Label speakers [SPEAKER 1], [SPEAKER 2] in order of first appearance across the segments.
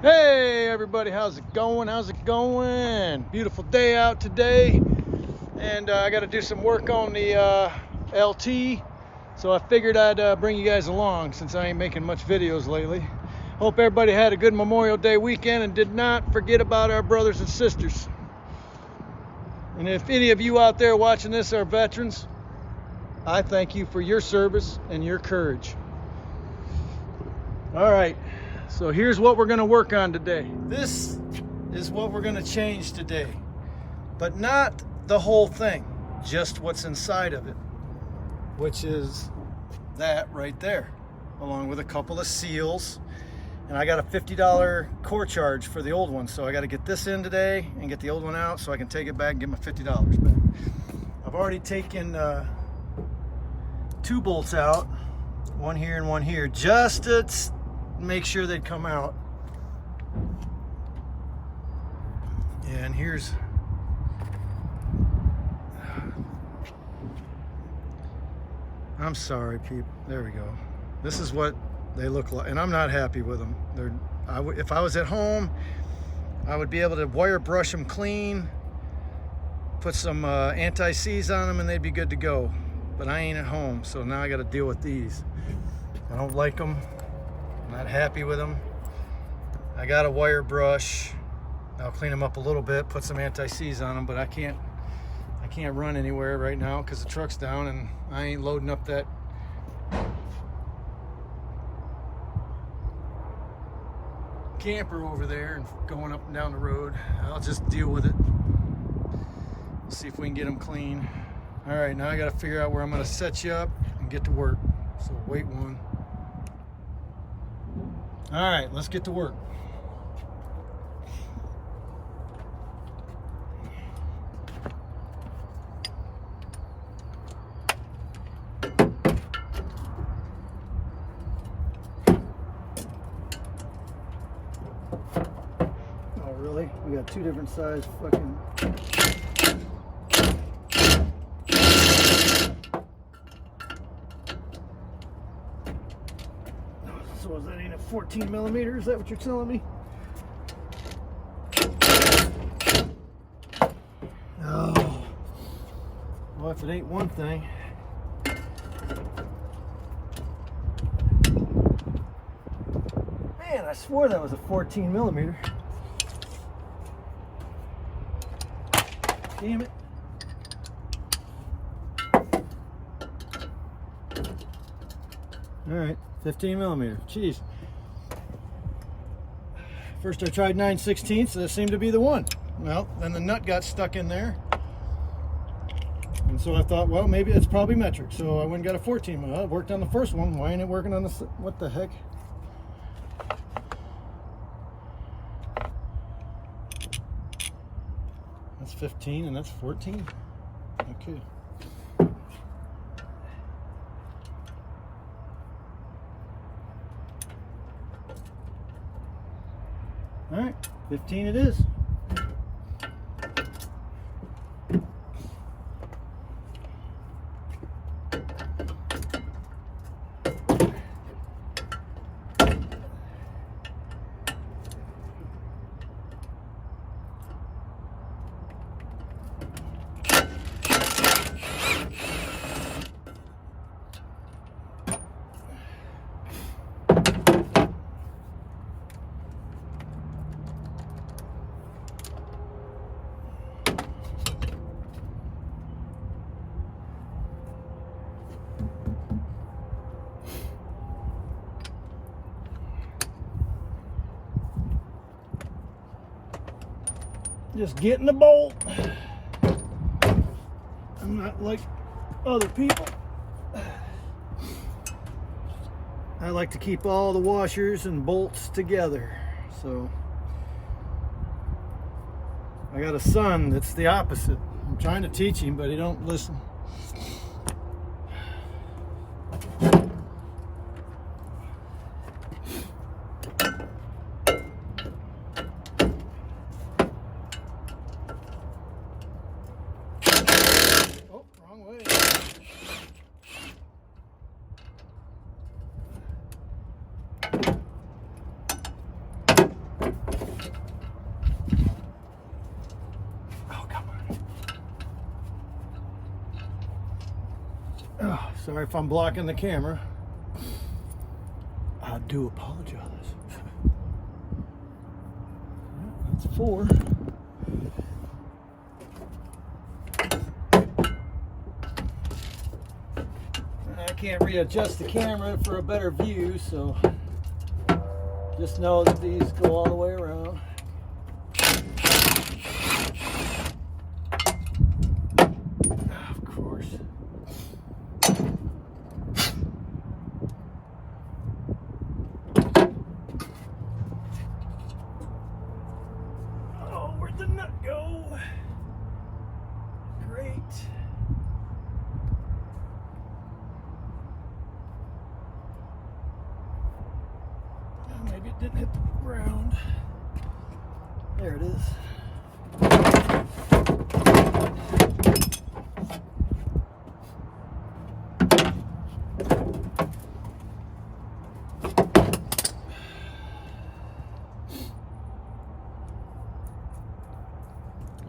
[SPEAKER 1] Hey everybody, how's it going? Beautiful day out today, and I got to do some work on the LT, so I figured I'd bring you guys along since I ain't making much videos lately. Hope everybody had a good Memorial Day weekend and did not forget about our brothers and sisters. And if any of you out there watching this are veterans, I thank you for your service and your courage. All right. So here's what we're going to work on today. This is what we're going to change today, but not the whole thing, just what's inside of it, which is that right there, along with a couple of seals. And I got a $50 core charge for the old one, so I got to get this in today and get the old one out so I can take it back and get my $50 back. I've already taken 2 bolts out, one here and one here, just to make sure they'd come out. And here's I'm sorry people, there we go. This is what they look like, and I'm not happy with them. If I was at home, I would be able to wire brush them clean, put some anti-seize on them, and they'd be good to go. But I ain't at home, so now I got to deal with these. I don't like them. Not happy with them. I got a wire brush. I'll clean them up a little bit, put some anti-seize on them, but I can't run anywhere right now because the truck's down and I ain't loading up that camper over there and going up and down the road. I'll just deal with it. See if we can get them clean. All right, now I got to figure out where I'm going to set you up and get to work. So wait one. All right, let's get to work. Oh, really? We got 2 different size fucking... So is that ain't a 14 millimeter? Is that what you're telling me? Oh, well, if it ain't one thing. Man, I swore that was a 14 millimeter. Damn it. All right. 15 millimeter. Jeez. First I tried 9/16, so that seemed to be the one. Well, then the nut got stuck in there. And so I thought, well, maybe it's probably metric. So I went and got a 14. Well, it worked on the first one. Why ain't it working on the... What the heck? That's 15 and that's 14. Okay. All right, 15 it is. Just getting the bolt. I'm not like other people. I like to keep all the washers and bolts together. So I got a son that's the opposite. I'm trying to teach him, but he don't listen. Sorry if I'm blocking the camera. I do apologize. That's 4. I can't readjust the camera for a better view, so just know that these go all the way around. Of course. Oh, where'd the nut go? Great. Maybe it didn't hit the ground. There it is.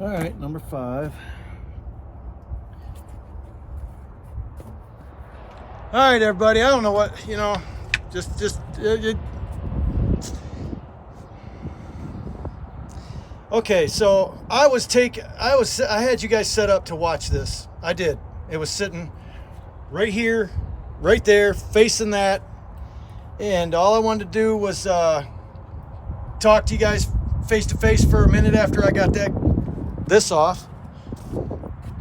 [SPEAKER 1] All right, number 5. All right, everybody. I don't know what, Okay, so I had you guys set up to watch this. I did. It was sitting right here, right there, facing that. And all I wanted to do was talk to you guys face to face for a minute after I got this off.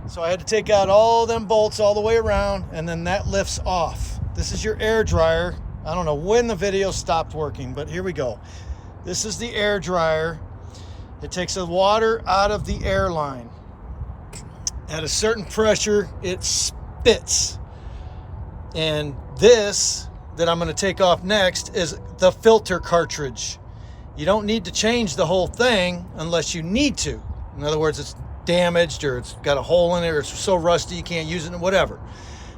[SPEAKER 1] So I had to take out all them bolts all the way around, and then that lifts off. This is your air dryer. I don't know when the video stopped working, but here we go. This is the air dryer. It takes the water out of the air line. At a certain pressure, it spits. And this that I'm going to take off next is the filter cartridge. You don't need to change the whole thing unless you need to. In other words, it's damaged or it's got a hole in it or it's so rusty you can't use it, whatever.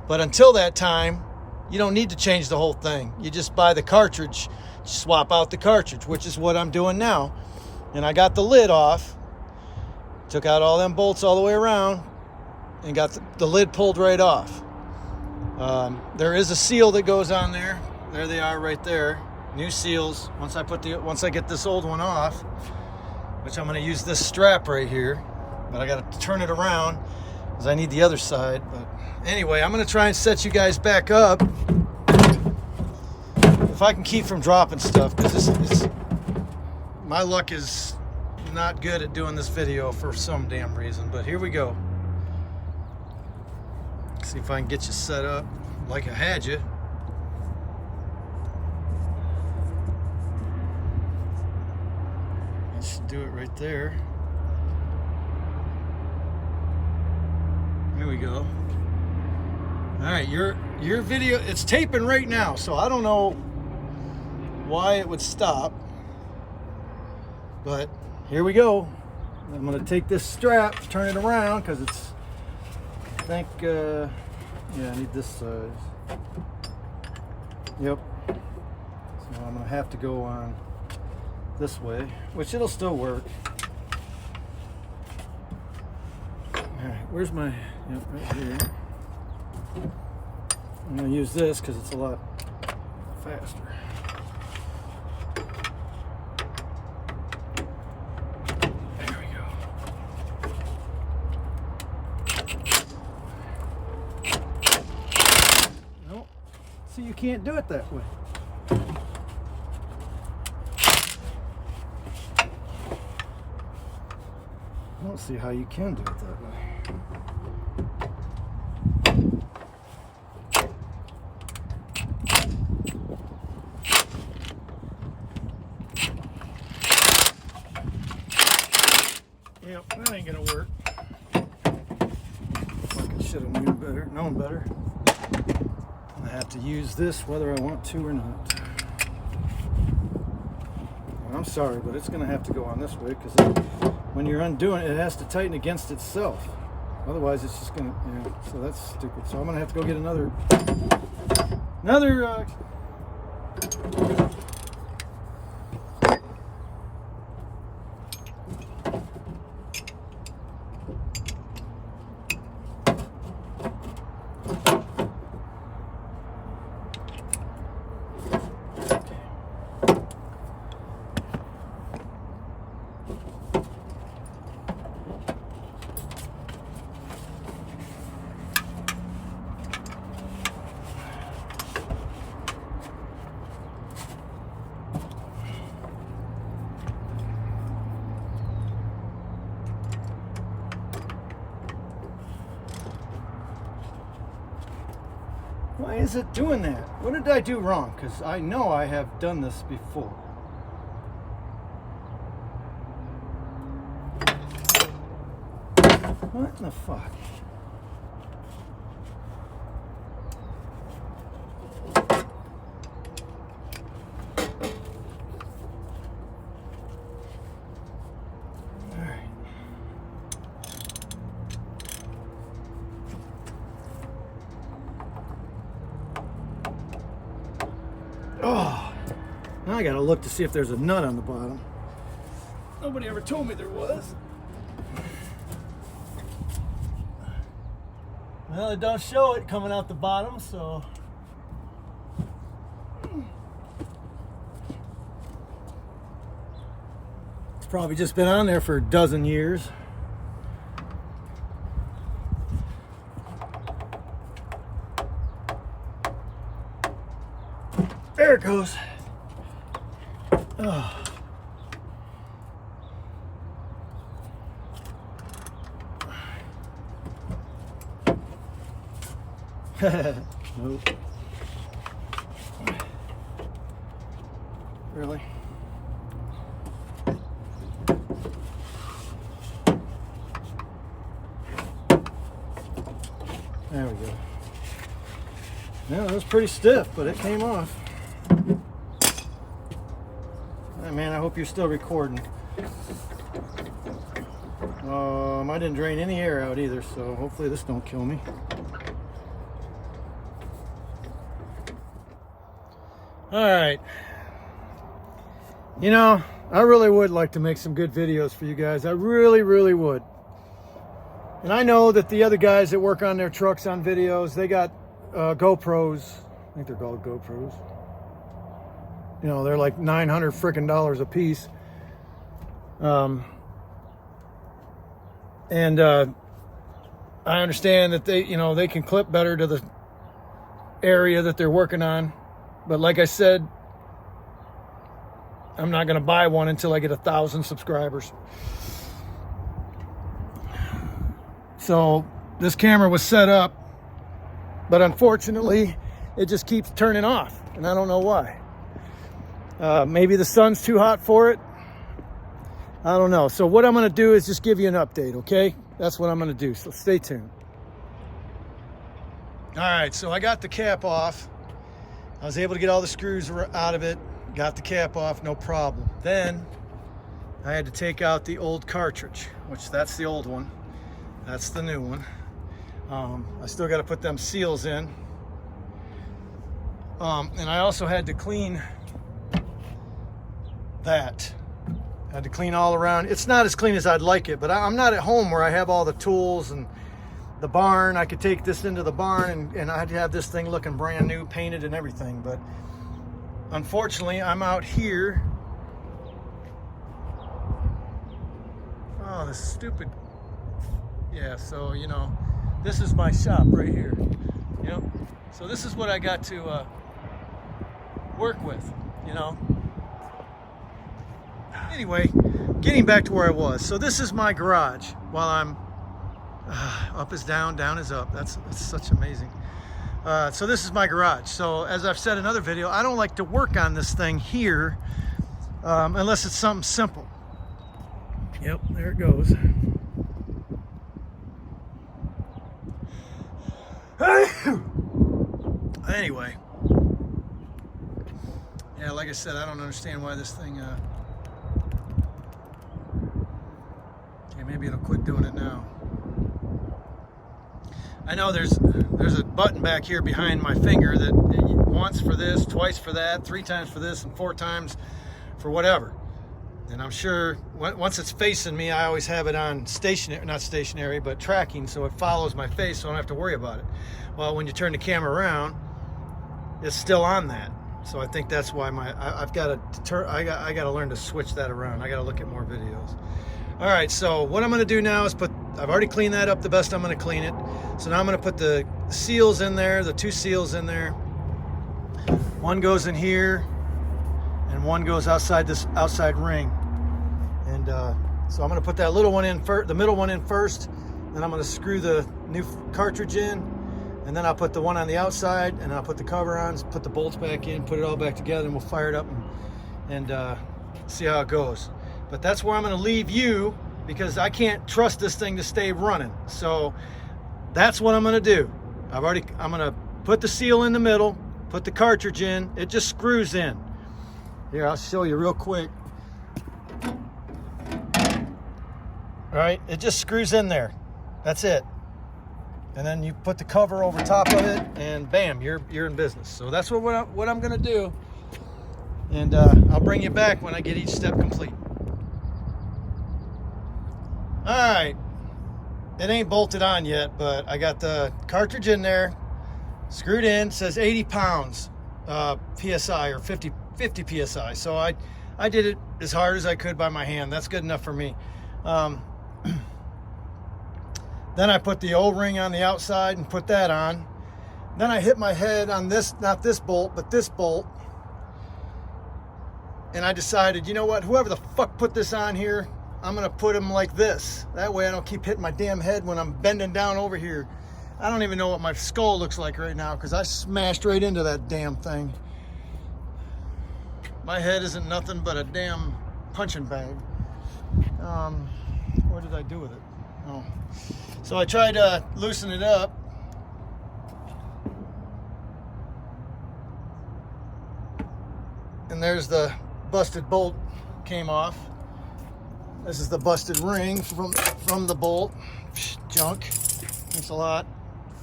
[SPEAKER 1] But until that time, you don't need to change the whole thing. You just buy the cartridge, swap out the cartridge, which is what I'm doing now. And I got the lid off, took out all them bolts all the way around, and got the lid pulled right off. There is a seal that goes on there. There they are right there. New seals. Once I get this old one off, which I'm going to use this strap right here, but I got to turn it around because I need the other side. But anyway, I'm going to try and set you guys back up if I can keep from dropping stuff, because my luck is not good at doing this video for some damn reason. But here we go. See if I can get you set up like I had you. I should do it right there. There we go. All right, your video, it's taping right now, so I don't know why it would stop. But here we go. I'm going to take this strap, turn it around, because it's, I think, yeah, I need this size. Yep. So I'm going to have to go on this way, which it'll still work. All right, where's my, yep, right here. I'm going to use this because it's a lot faster. So you can't do it that way. I don't see how you can do it that way. Yep, that ain't gonna work. Like I should have known better. I have to use this whether I want to or not. I'm sorry, but it's going to have to go on this way because when you're undoing it, it has to tighten against itself. Otherwise, it's just going to, yeah, so that's stupid. So I'm going to have to go get another Why is it doing that? What did I do wrong? Because I know I have done this before. What in the fuck? Oh, now I gotta look to see if there's a nut on the bottom. Nobody ever told me there was. Well, it don't show it coming out the bottom, so. It's probably just been on there for a dozen years. There it goes. Oh. Nope. Really? There we go. Yeah, that was pretty stiff, but it came off. Hey, man, I hope you're still recording. I didn't drain any air out either, so hopefully this don't kill me. All right. You know, I really would like to make some good videos for you guys. I really, really would. And I know that the other guys that work on their trucks on videos, they got GoPros. I think they're called GoPros. You know, they're like $900 frickin' a piece. I understand that they, you know, they can clip better to the area that they're working on. But like I said, I'm not going to buy one until I get 1,000 subscribers. So this camera was set up, but unfortunately, it just keeps turning off, and I don't know why. Maybe the sun's too hot for it. I don't know. So what I'm going to do is just give you an update, okay? That's what I'm going to do, so stay tuned. All right, so I got the cap off. I was able to get all the screws out of it, got the cap off, no problem. Then I had to take out the old cartridge, which that's the old one. That's the new one. I still got to put them seals in. And I also had to clean that. I had to clean all around. It's not as clean as I'd like it, but I'm not at home where I have all the tools and the barn. I could take this into the barn and I'd have this thing looking brand new, painted and everything. But unfortunately, I'm out here. Oh, this stupid. Yeah, so, you know, this is my shop right here. You know, so this is what I got to work with, you know. Anyway, getting back to where I was. So this is my garage while I'm up is down, down is up. That's such amazing. So this is my garage. So as I've said in another video, I don't like to work on this thing here unless it's something simple. Yep, there it goes. Anyway, yeah, like I said, I don't understand why this thing okay, maybe it'll quit doing it now. I know there's a button back here behind my finger that once for this, twice for that, 3 times for this, and 4 times for whatever. And I'm sure once it's facing me, I always have it on stationary, not stationary, but tracking, so it follows my face, so I don't have to worry about it. Well, when you turn the camera around, it's still on that. So I think that's why I've got to I got to learn to switch that around. I got to look at more videos. All right, so what I'm going to do now is I've already cleaned that up the best I'm going to clean it. So now I'm going to put the seals in there, the 2 seals in there. One goes in here, and one goes outside this outside ring. And so I'm going to put that little one in first, the middle one in first. Then I'm going to screw the new cartridge in, and then I'll put the one on the outside, and I'll put the cover on, put the bolts back in, put it all back together, and we'll fire it up and see how it goes. But that's where I'm going to leave you, because I can't trust this thing to stay running. So that's what I'm going to do. I'm going to put the seal in the middle, put the cartridge in. It just screws in. Here, I'll show you real quick. All right, it just screws in there. That's it. And then you put the cover over top of it, and bam, you're in business. So that's what I'm going to do. And I'll bring you back when I get each step complete. All right, it ain't bolted on yet, but I got the cartridge in there, screwed in. It says 80 pounds PSI, or 50 PSI. So I did it as hard as I could by my hand. That's good enough for me. Then I put the O-ring on the outside and put that on. Then I hit my head on this, not this bolt, but this bolt. And I decided, you know what, whoever the fuck put this on here, I'm gonna put them like this. That way I don't keep hitting my damn head when I'm bending down over here. I don't even know what my skull looks like right now, because I smashed right into that damn thing. My head isn't nothing but a damn punching bag. What did I do with it? Oh. So I tried to loosen it up. And there's the busted bolt came off. This is the busted ring from the bolt. Junk. Thanks a lot.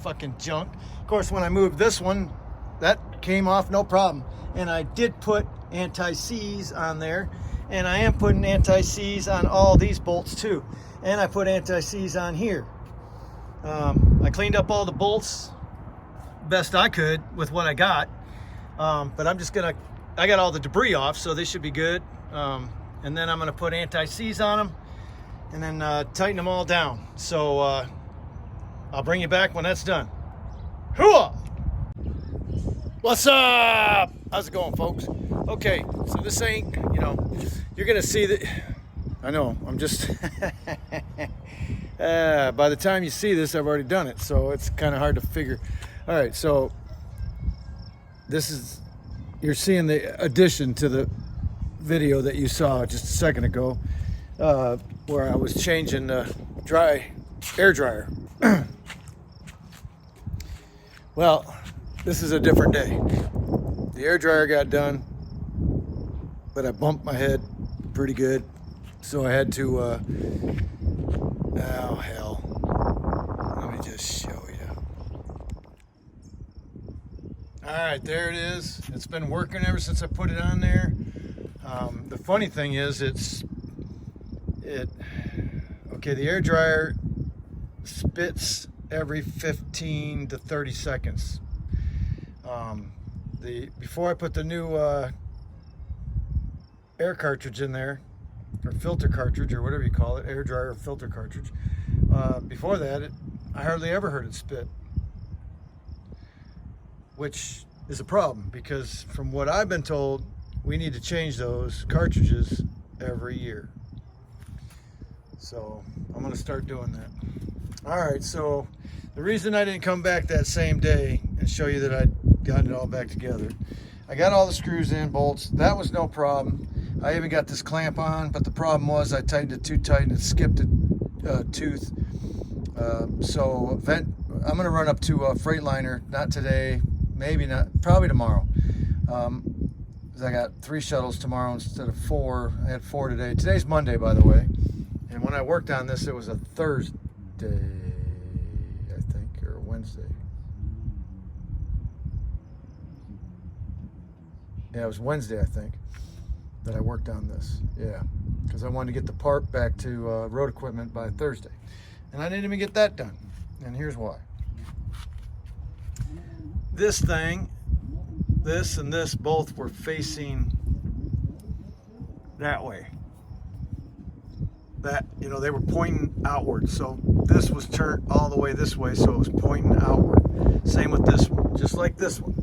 [SPEAKER 1] Fucking junk. Of course, when I moved this one, that came off no problem. And I did put anti-seize on there. And I am putting anti-seize on all these bolts too. And I put anti-seize on here. I cleaned up all the bolts best I could with what I got. But I got all the debris off, so they should be good. And then I'm gonna put anti-seize on them, and then tighten them all down. So I'll bring you back when that's done. Hooah! What's up? How's it going, folks? Okay, so this ain't, you're gonna see that. I know, I'm just, by the time you see this, I've already done it, so it's kind of hard to figure. All right, so you're seeing the addition to the video that you saw just a second ago, where I was changing the air dryer. Well, this is a different day. The air dryer got done, but I bumped my head pretty good, so I had to, oh hell, let me just show you. All right, there it is. It's been working ever since I put it on there. The funny thing is, the air dryer spits every 15 to 30 seconds. Before I put the new air cartridge in there, or filter cartridge, or whatever you call it, air dryer filter cartridge, before that, I hardly ever heard it spit, which is a problem, because from what I've been told, we need to change those cartridges every year. So I'm going to start doing that. All right, so the reason I didn't come back that same day and show you that I'd gotten it all back together, I got all the screws in, bolts. That was no problem. I even got this clamp on, but the problem was I tightened it too tight and it skipped a tooth. So I'm going to run up to Freightliner, not today, maybe not, probably tomorrow. I got 3 shuttles tomorrow instead of 4. I had 4 today. Today's Monday, by the way. And when I worked on this, it was a Thursday, I think, or Wednesday. Yeah, it was Wednesday, I think, that I worked on this. Yeah, because I wanted to get the part back to road equipment by Thursday. And I didn't even get that done. And here's why. This thing, this and this both were facing that way. That, they were pointing outward. So this was turned all the way this way, so it was pointing outward. Same with this one, just like this one,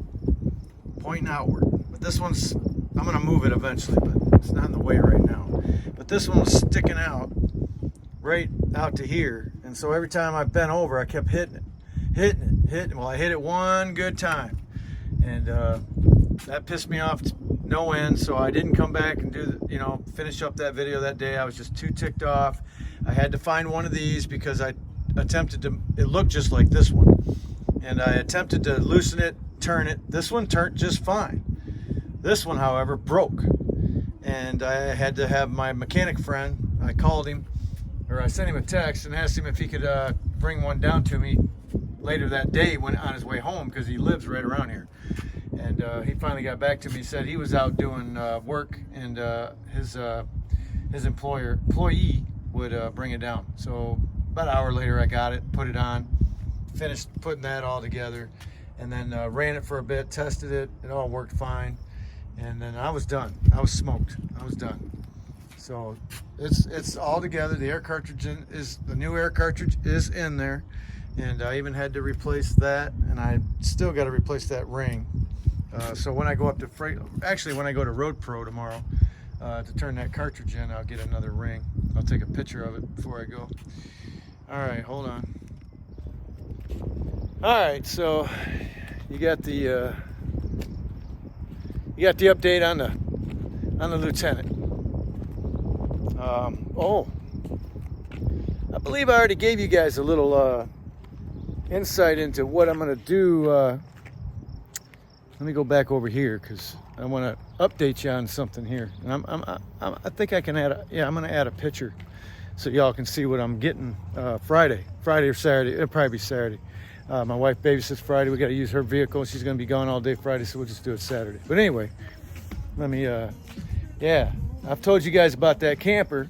[SPEAKER 1] pointing outward. But this one's, I'm gonna move it eventually, but it's not in the way right now. But this one was sticking out right out to here. And so every time I bent over, I kept hitting it. I hit it one good time, and that pissed me off no end. So I didn't come back and finish up that video that day. I was just too ticked off. I had to find one of these because I attempted to. It looked just like this one, and I attempted to loosen it, turn it. This one turned just fine. This one, however, broke, and I had to have my mechanic friend. I called him, or I sent him a text and asked him if he could bring one down to me later that day when on his way home, because he lives right around here. And he finally got back to me. He said he was out doing work, and his employee would bring it down. So about an hour later, I got it, put it on, finished putting that all together, and then ran it for a bit, tested it. It all worked fine, and then I was done. I was smoked. I was done. So it's all together. The air cartridge the new air cartridge is in there, and I even had to replace that, and I still got to replace that ring. So when I go up to when I go to Road Pro tomorrow to turn that cartridge in, I'll get another ring. I'll take a picture of it before I go. All right, hold on. All right, so you got the update on the lieutenant. I believe I already gave you guys a little insight into what I'm going to do. Let me go back over here because I want to update you on something here. And I think I can add. I'm going to add a picture so y'all can see what I'm getting Friday or Saturday. It'll probably be Saturday. My wife babysits Friday. We got to use her vehicle. She's going to be gone all day Friday, so we'll just do it Saturday. But anyway, let me. I've told you guys about that camper,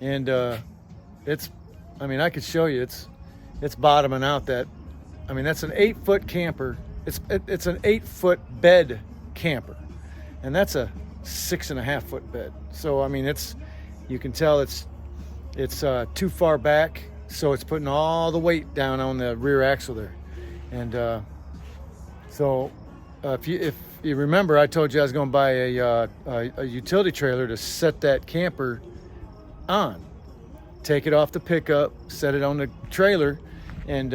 [SPEAKER 1] and I could show you. It's bottoming out. That's an 8-foot camper. It's an 8-foot bed camper, and that's a 6.5-foot bed. So you can tell it's too far back, so it's putting all the weight down on the rear axle there. And if you remember, I told you I was going to buy a utility trailer to set that camper on, take it off the pickup, set it on the trailer, and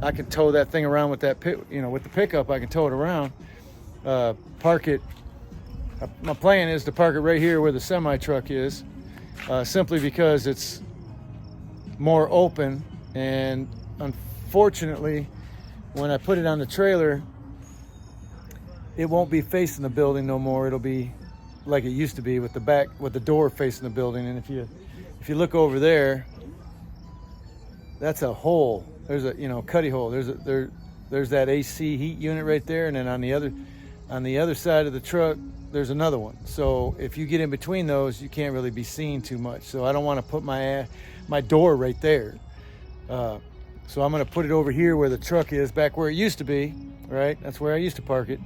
[SPEAKER 1] I can tow that thing around with with the pickup. I can tow it around, park it. My plan is to park it right here where the semi truck is, simply because it's more open. And unfortunately, when I put it on the trailer, it won't be facing the building no more. It'll be like it used to be with the door facing the building. And if you look over there, that's a hole. There's a cuddy hole. There's that AC heat unit right there, and then on the other side of the truck there's another one. So if you get in between those, you can't really be seen too much. So I don't want to put my door right there. So I'm going to put it over here where the truck is, back where it used to be. Right, that's where I used to park it,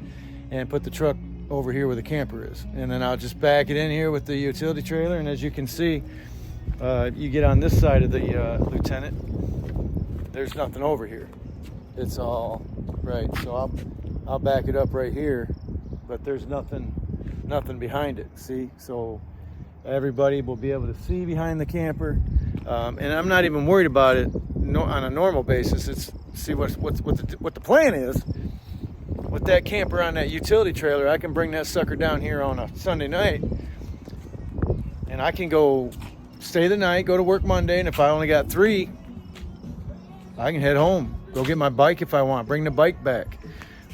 [SPEAKER 1] and put the truck over here where the camper is, and then I'll just back it in here with the utility trailer. And as you can see, you get on this side of the lieutenant. There's nothing over here. It's all right. So I'll back it up right here, but there's nothing behind it. See, so everybody will be able to see behind the camper, and I'm not even worried about it on a normal basis. It's see what the plan is with that camper on that utility trailer. I can bring that sucker down here on a Sunday night, and I can go stay the night, go to work Monday, and if I only got 3, I can head home, go get my bike if I want, bring the bike back,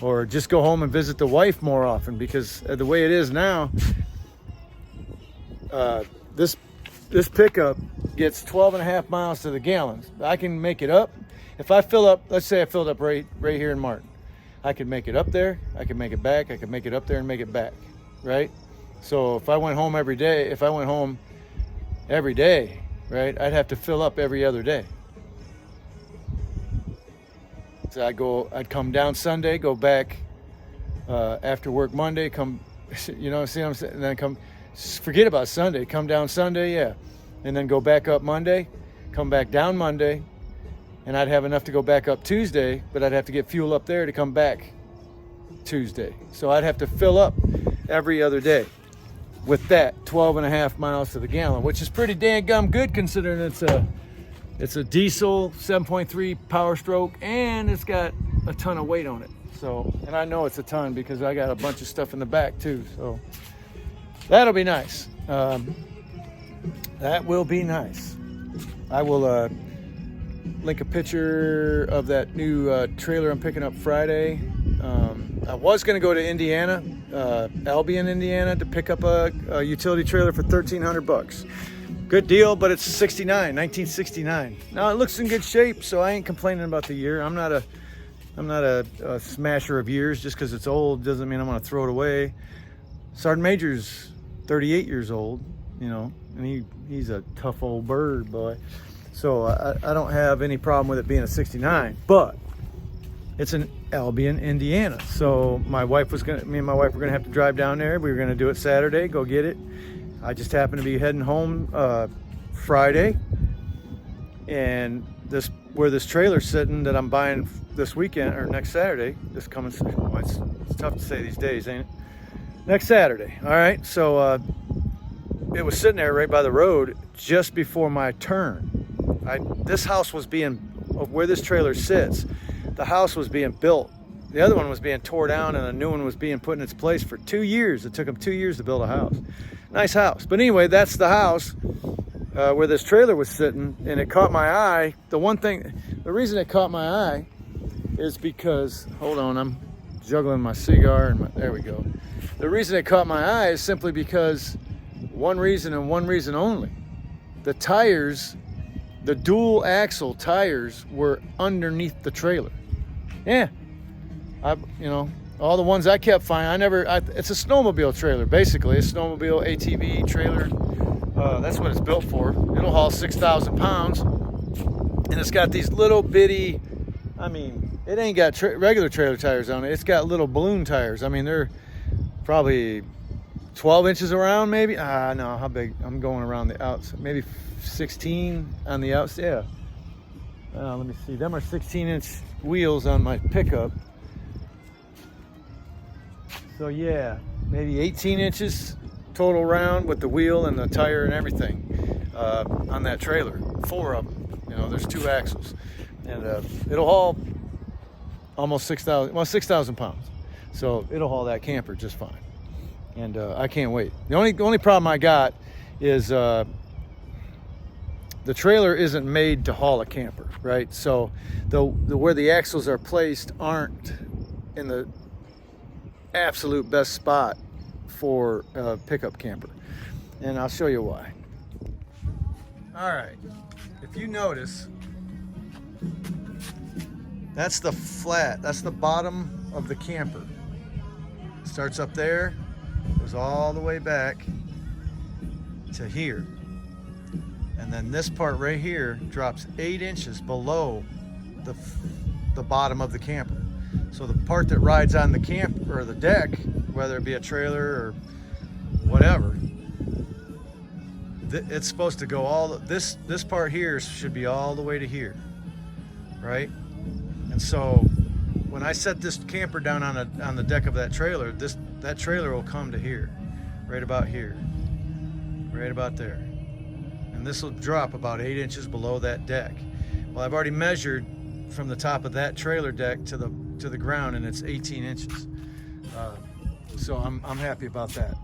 [SPEAKER 1] or just go home and visit the wife more often, because the way it is now, this pickup gets 12.5 miles to the gallon. I can make it up. If I fill up, let's say I filled up right here in Martin, I could make it up there, I could make it back, I could make it up there and make it back, right? So if I went home every day, right, I'd have to fill up every other day. So I'd come down Sunday, go back after work Monday, come, see what I'm saying? And then forget about Sunday, come down Sunday, yeah. And then go back up Monday, come back down Monday, and I'd have enough to go back up Tuesday, but I'd have to get fuel up there to come back Tuesday. So I'd have to fill up every other day with that 12.5 miles to the gallon, which is pretty dang gum good considering it's a It's a diesel 7.3 Power Stroke, and it's got a ton of weight on it. So, and I know it's a ton because I got a bunch of stuff in the back too. So that'll be nice. That will be nice. I will link a picture of that new trailer I'm picking up Friday. I was going to go to Indiana, Albion, Indiana, to pick up a utility trailer for $1,300. Good deal, but it's 1969. Now it looks in good shape, so I ain't complaining about the year. I'm not a smasher of years. Just because it's old doesn't mean I'm going to throw it away. Sergeant Major's 38 years old, you know, and he's a tough old bird, boy. So I don't have any problem with it being a 69, but it's in Albion, Indiana. So me and my wife were gonna have to drive down there. We were gonna do it Saturday, go get it. I just happened to be heading home Friday, and where this trailer's sitting that I'm buying this weekend or next Saturday. This coming, well, it's tough to say these days, ain't it? Next Saturday. All right. So it was sitting there right by the road just before my turn. This house was where this trailer sits. The house was being built. The other one was being tore down, and a new one was being put in its place for 2 years. It took them 2 years to build a house. Nice house. But anyway, that's the house where this trailer was sitting, and it caught my eye. The reason it caught my eye is because, hold on, I'm juggling my cigar, and there we go. The reason it caught my eye is simply because one reason and one reason only. The tires, the dual axle tires, were underneath the trailer. Yeah, all the ones I kept finding, it's a snowmobile trailer, basically a snowmobile ATV trailer. That's what it's built for. It'll haul 6,000 pounds, and it's got these little bitty, it ain't got regular trailer tires on it. It's got little balloon tires. They're probably 12 inches around, maybe. No, how big? I'm going around the outside, maybe 16 on the outside. Yeah. Let me see. Them are 16-inch wheels on my pickup. So yeah, maybe 18 inches total round with the wheel and the tire and everything on that trailer. 4 of them. There's 2 axles, and it'll haul almost 6,000 pounds. So it'll haul that camper just fine, and I can't wait. The only problem I got is the trailer isn't made to haul a camper, right? So where the axles are placed aren't in the absolute best spot for a pickup camper, and I'll show you why. All right, if you notice, that's the flat, that's the bottom of the camper. It starts up there, goes all the way back to here, and then this part right here drops 8 inches below the bottom of the camper. So the part that rides on the camp or the deck, whether it be a trailer or whatever, it's supposed to go this part here should be all the way to here, right? And so when I set this camper down on the deck of that trailer, that trailer will come to here, right about here, right about there, and this will drop about 8 inches below that deck. Well, I've already measured from the top of that trailer deck to the ground, and it's 18 inches. So I'm happy about that.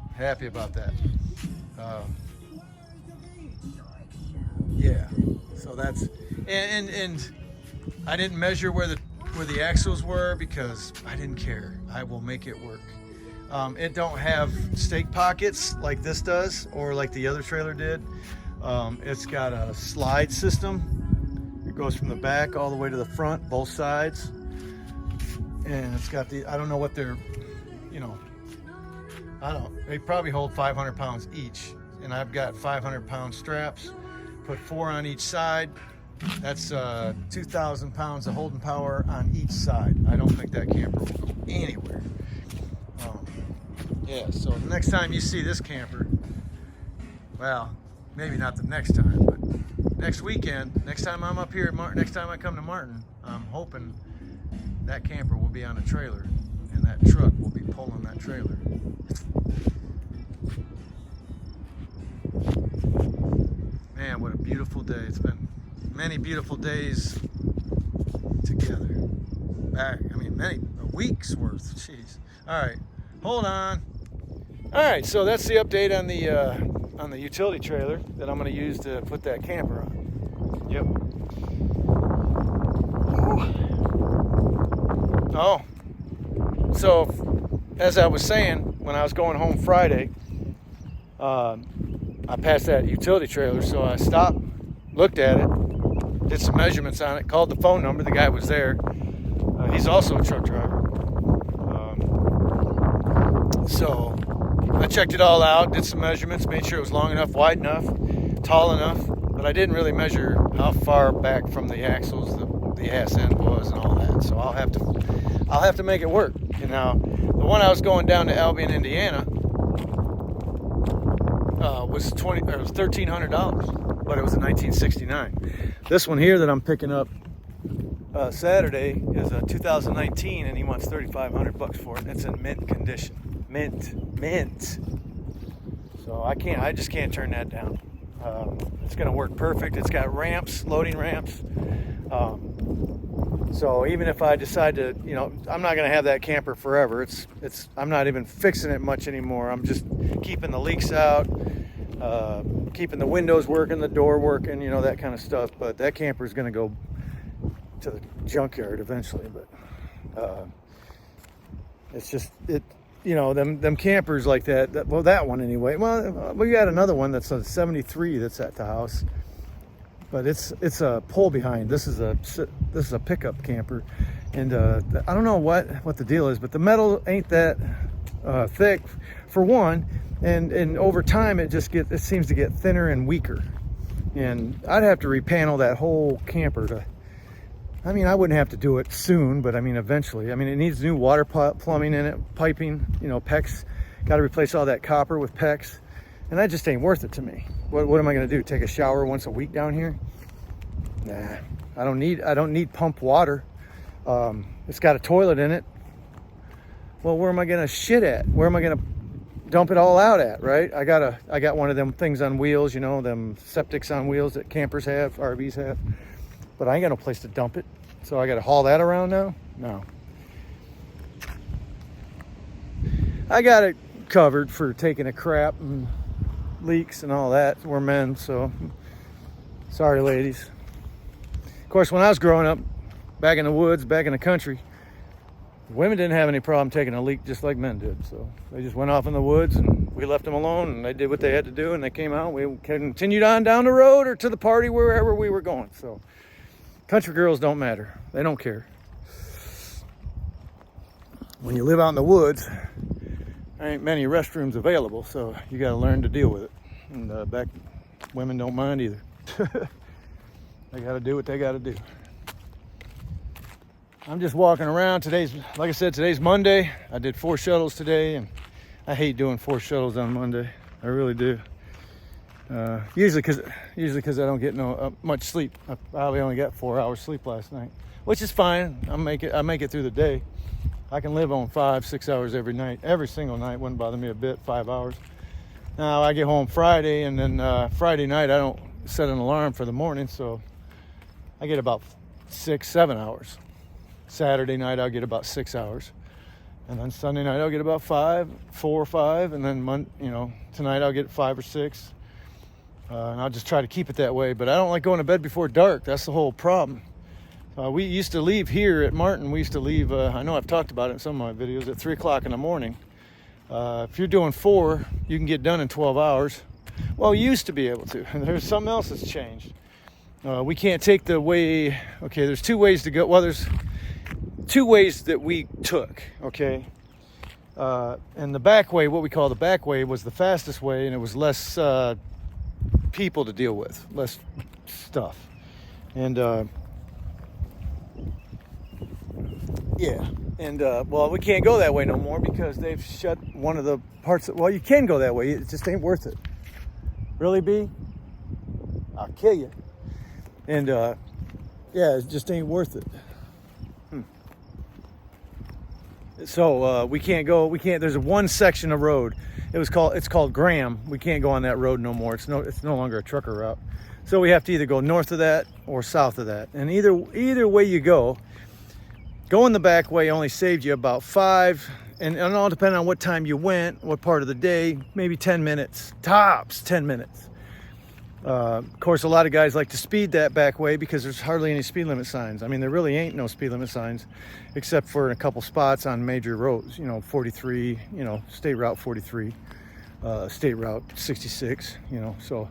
[SPEAKER 1] Yeah. So that's and I didn't measure where the axles were because I didn't care. I will make it work. It don't have stake pockets like this does, or like the other trailer did. It's got a slide system. It goes from the back all the way to the front, both sides. And it's got I don't know what they're, they probably hold 500 pounds each. And I've got 500-pound straps, put 4 on each side. That's 2,000 pounds of holding power on each side. I don't think that camper will go anywhere. Yeah, so the next time you see this camper, well, maybe not the next time, but next weekend, next time I'm up here, next time I come to Martin, I'm hoping that camper will be on a trailer, and that truck will be pulling that trailer. Man, what a beautiful day it's been. many beautiful days together. Many weeks worth. Jeez. All right, hold on. All right, so that's the update on the utility trailer that I'm going to use to put that camper on. Yep. Oh, so as I was saying, when I was going home Friday, I passed that utility trailer, so I stopped, looked at it, did some measurements on it, called the phone number. The guy was there. He's also a truck driver. So I checked it all out, did some measurements, made sure it was long enough, wide enough, tall enough, but I didn't really measure how far back from the axles the ass end was and all that. So I'll have to make it work. You know, the one I was going down to Albion, Indiana, was $1,300, but it was a 1969. This one here that I'm picking up Saturday is a 2019, and he wants $3,500 for it. It's in mint condition. Mint. So I just can't turn that down. It's going to work perfect. It's got ramps, loading ramps. So even if I decide to, you know, I'm not going to have that camper forever. I'm not even fixing it much anymore. I'm just keeping the leaks out, keeping the windows working, the door working, you know, that kind of stuff. But that camper is going to go to the junkyard eventually. But it's just you know, them campers like that. Well, that one anyway. Well, we got another one that's a 73 that's at the house. But it's a pull behind. This is a pickup camper, and I don't know what the deal is, but the metal ain't that thick, for one, and over time it seems to get thinner and weaker, and I'd have to repanel that whole camper I wouldn't have to do it soon, but eventually. It needs new water plumbing in it, piping, you know, PEX. Got to replace all that copper with PEX, and that just ain't worth it to me. What am I going to do? Take a shower once a week down here? Nah, I don't need pump water. It's got a toilet in it. Well, where am I going to shit at? Where am I going to dump it all out at, right? I got one of them things on wheels, you know, them septics on wheels that campers have, RVs have. But I ain't got no place to dump it. So I got to haul that around now? No. I got it covered for taking a crap and leaks and all that. We're men, so sorry, ladies. Of course, when I was growing up, back in the woods, back in the country, women didn't have any problem taking a leak just like men did. So they just went off in the woods and we left them alone, and they did what they had to do, and they came out. We continued on down the road or to the party, wherever we were going. So country girls don't matter. They don't care. When you live out in the woods, there ain't many restrooms available, so you got to learn to deal with it. And back, women don't mind either. They got to do what they got to do. I'm just walking around. Like I said, today's Monday. I did 4 shuttles today, and I hate doing 4 shuttles on Monday. I really do. Usually because I don't get much sleep. I probably only got 4 hours sleep last night, which is fine. I make it through the day. I can live on 5-6 hours every night, every single night. Wouldn't bother me a bit. 5 hours. Now I get home Friday, and then Friday night I don't set an alarm for the morning, so I get about 6-7 hours. Saturday night I'll get about 6 hours, and then Sunday night I'll get about 4 or 5, and then tonight I'll get 5 or 6. And I'll just try to keep it that way. But I don't like going to bed before dark. That's the whole problem. We used to leave here at Martin. We used to leave, I know I've talked about it in some of my videos, at 3 o'clock in the morning. If you're doing 4, you can get done in 12 hours. Well, you used to be able to. And there's something else that's changed. We can't take the way, okay, there's 2 ways to go. Well, there's 2 ways that we took, okay? And the back way, what we call the back way, was the fastest way, and it was less people to deal with, less stuff. And yeah, and well, we can't go that way no more because they've shut one of the parts well, you can go that way, it just ain't worth it. Really, B? I'll kill you. And yeah, it just ain't worth it. So we can't go. We can't. There's one section of road. It's called Graham. We can't go on that road no more. It's no longer a trucker route. So we have to either go north of that or south of that. And either way you go, going the back way only saved you about 5, and all depending on what time you went, what part of the day, maybe 10 minutes, tops 10 minutes. Of course, a lot of guys like to speed that back way because there's hardly any speed limit signs. I mean, there really ain't no speed limit signs except for in a couple spots on major roads, 43, State Route 43, State Route 66, so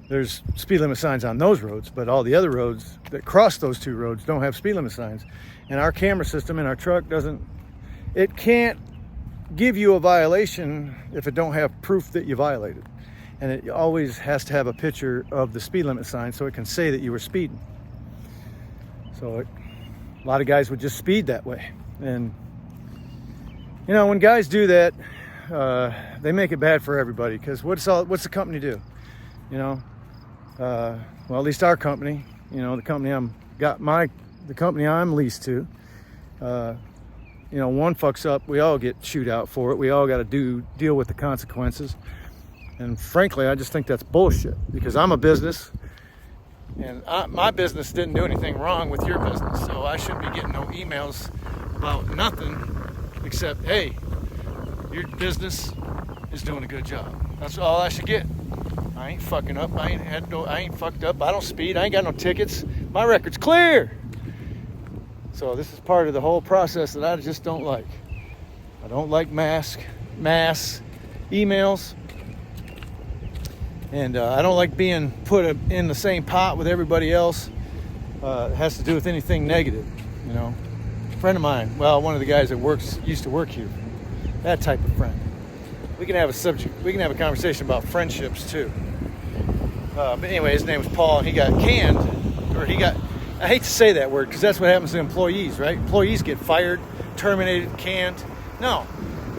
[SPEAKER 1] there's speed limit signs on those roads, but all the other roads that cross those two roads don't have speed limit signs. And our camera system in our truck can't give you a violation if it don't have proof that you violated. And it always has to have a picture of the speed limit sign so it can say that you were speeding. So a lot of guys would just speed that way. And, when guys do that, they make it bad for everybody, because what's the company do? Well, at least our company, the company the company I'm leased to, one fucks up, we all get chewed out for it. We all got to deal with the consequences. And frankly, I just think that's bullshit, because I'm a business, and my business didn't do anything wrong with your business, so I shouldn't be getting no emails about nothing except, hey, your business is doing a good job. That's all I should get. I ain't fucking up. I ain't fucked up. I don't speed. I ain't got no tickets. My record's clear. So this is part of the whole process that I just don't like. I don't like mass emails. And I don't like being put in the same pot with everybody else. It has to do with anything negative, A friend of mine, one of the guys that used to work here, that type of friend. We can have a conversation about friendships too. But anyway, his name was Paul, and he got canned, I hate to say that word because that's what happens to employees, right? Employees get fired, terminated, canned. No,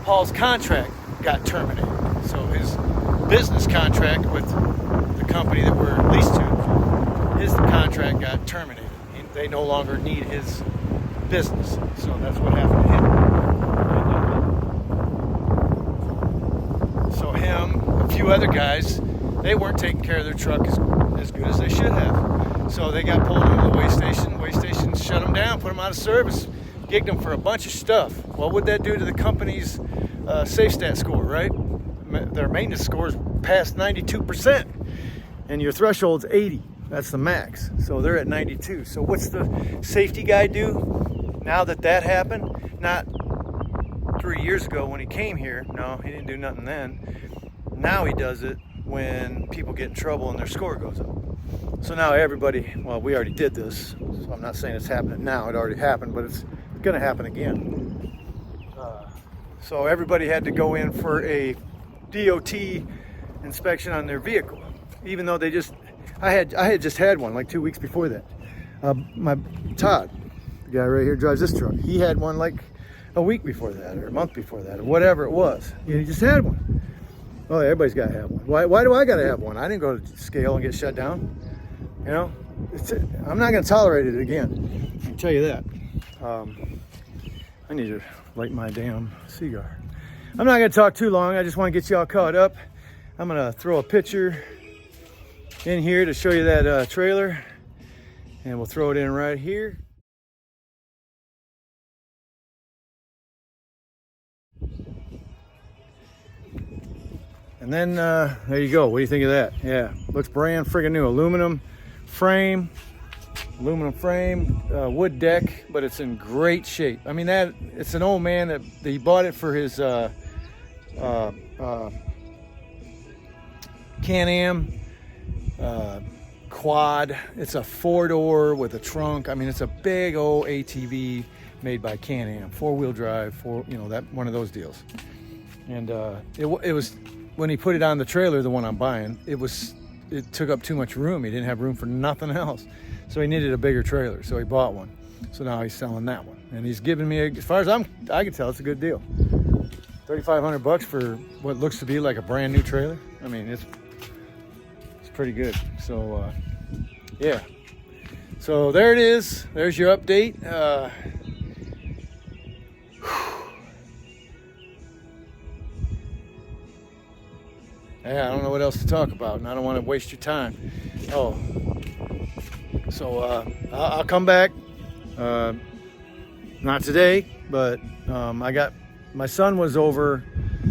[SPEAKER 1] Paul's contract got terminated. So his business contract with the company that we're leased to, his contract got terminated. They no longer need his business. So that's what happened to him. So him, a few other guys, they weren't taking care of their truck as good as they should have. So they got pulled into the weigh station. Weigh station shut them down, put them out of service, gigged them for a bunch of stuff. What would that do to the company's safe stat score, right? Their maintenance score is past 92%, and your threshold's 80. That's the max. So they're at 92. So what's the safety guy do now that happened? Not 3 years ago when he came here. No, he didn't do nothing then. Now he does it when people get in trouble and their score goes up. So now everybody, we already did this, so I'm not saying it's happening now. It already happened, but it's going to happen again. So everybody had to go in for a DOT inspection on their vehicle, even though I had just had one like 2 weeks before that. My Todd, the guy right here drives this truck, he had one like a week before that or a month before that or whatever it was. He just had one. Well, everybody's got to have one. Why do I got to have one? I didn't go to scale and get shut down. I'm not going to tolerate it again. I can tell you that. I need to light my damn cigar. I'm not going to talk too long. I just want to get you all caught up. I'm going to throw a picture in here to show you that trailer, and we'll throw it in right here. And then there you go. What do you think of that? Yeah, looks brand friggin' new. Aluminum frame, wood deck, but it's in great shape. I mean, it's an old man that he bought it for his Can-Am quad. It's a 4-door with a trunk. I mean, it's a big old ATV made by Can-Am, 4-wheel drive, that one of those deals. And it was, when he put it on the trailer, the one I'm buying, it took up too much room. He didn't have room for nothing else, so he needed a bigger trailer. So he bought one. So now he's selling that one, and he's giving me, as far as I can tell, it's a good deal. $3,500 for what looks to be like a brand new trailer. I mean, it's pretty good. So yeah. So there it is. There's your update. Yeah, I don't know what else to talk about, and I don't want to waste your time. Oh, so I'll come back. Not today, but my son was over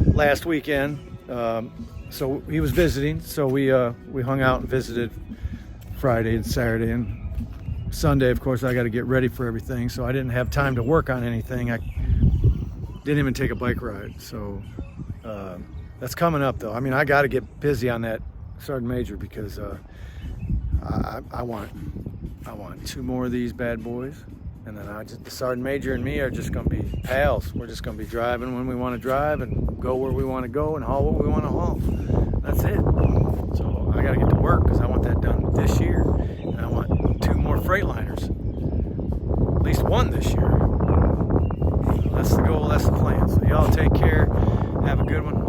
[SPEAKER 1] last weekend, so he was visiting. So we hung out and visited Friday and Saturday, and Sunday, of course, I got to get ready for everything. So I didn't have time to work on anything. I didn't even take a bike ride. So that's coming up, though. I mean, I got to get busy on that Sergeant Major because I want 2 more of these bad boys. And then the Sergeant Major and me are just going to be pals. We're just going to be driving when we want to drive and go where we want to go and haul what we want to haul. That's it. So I got to get to work because I want that done this year. And I want 2 more Freightliners. At least 1 this year. That's the goal. That's the plan. So y'all take care. Have a good one.